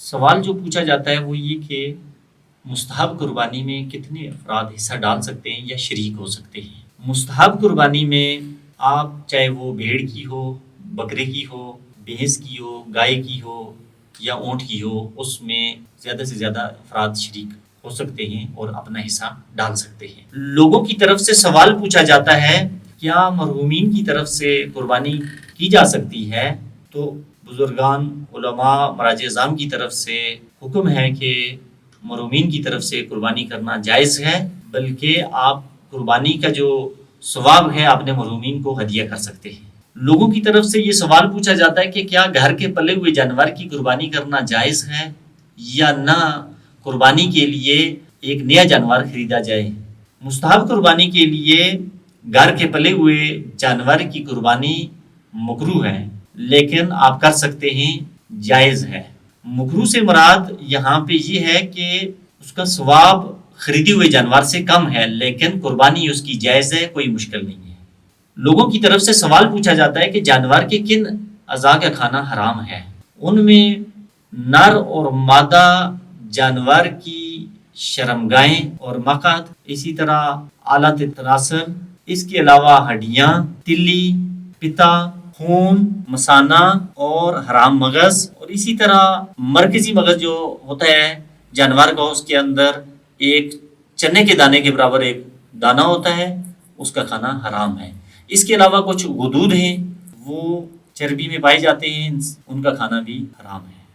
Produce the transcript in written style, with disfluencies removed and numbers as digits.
سوال جو پوچھا جاتا ہے وہ یہ کہ مستحب قربانی میں کتنے افراد حصہ ڈال سکتے ہیں یا شریک ہو سکتے ہیں۔ مستحب قربانی میں آپ چاہے وہ بھیڑ کی ہو، بکرے کی ہو، بھینس کی ہو، گائے کی ہو یا اونٹ کی ہو، اس میں زیادہ سے زیادہ افراد شریک ہو سکتے ہیں اور اپنا حصہ ڈال سکتے ہیں۔ لوگوں کی طرف سے سوال پوچھا جاتا ہے کیا مرحومین کی طرف سے قربانی کی جا سکتی ہے؟ تو بزرگان، علماء، مراجع اعظام کی طرف سے حکم ہے کہ مرحومین کی طرف سے قربانی کرنا جائز ہے، بلکہ آپ قربانی کا جو ثواب ہے اپنے مرحومین کو ہدیہ کر سکتے ہیں۔ لوگوں کی طرف سے یہ سوال پوچھا جاتا ہے کہ کیا گھر کے پلے ہوئے جانور کی قربانی کرنا جائز ہے یا نہ قربانی کے لیے ایک نیا جانور خریدا جائے؟ مستحب قربانی کے لیے گھر کے پلے ہوئے جانور کی قربانی مکروہ ہے، لیکن آپ کر سکتے ہیں، جائز ہے۔ مکروہ سے مراد یہاں پہ یہ ہے کہ اس کا ثواب خریدے ہوئے جانور سے کم ہے، لیکن قربانی اس کی جائز ہے، کوئی مشکل نہیں ہے۔ لوگوں کی طرف سے سوال پوچھا جاتا ہے کہ جانور کے کن اعضاء کا کھانا حرام ہے؟ ان میں نر اور مادہ جانور کی شرمگاہیں اور مقعد، اسی طرح آلات تناسل، اس کے علاوہ ہڈیاں، تلی، پتا، خون، مثانہ اور حرام مغز، اور اسی طرح مرکزی مغز جو ہوتا ہے جانور کا، اس کے اندر ایک چنے کے دانے کے برابر ایک دانہ ہوتا ہے، اس کا کھانا حرام ہے۔ اس کے علاوہ کچھ غدود ہیں، وہ چربی میں پائے جاتے ہیں، ان کا کھانا بھی حرام ہے۔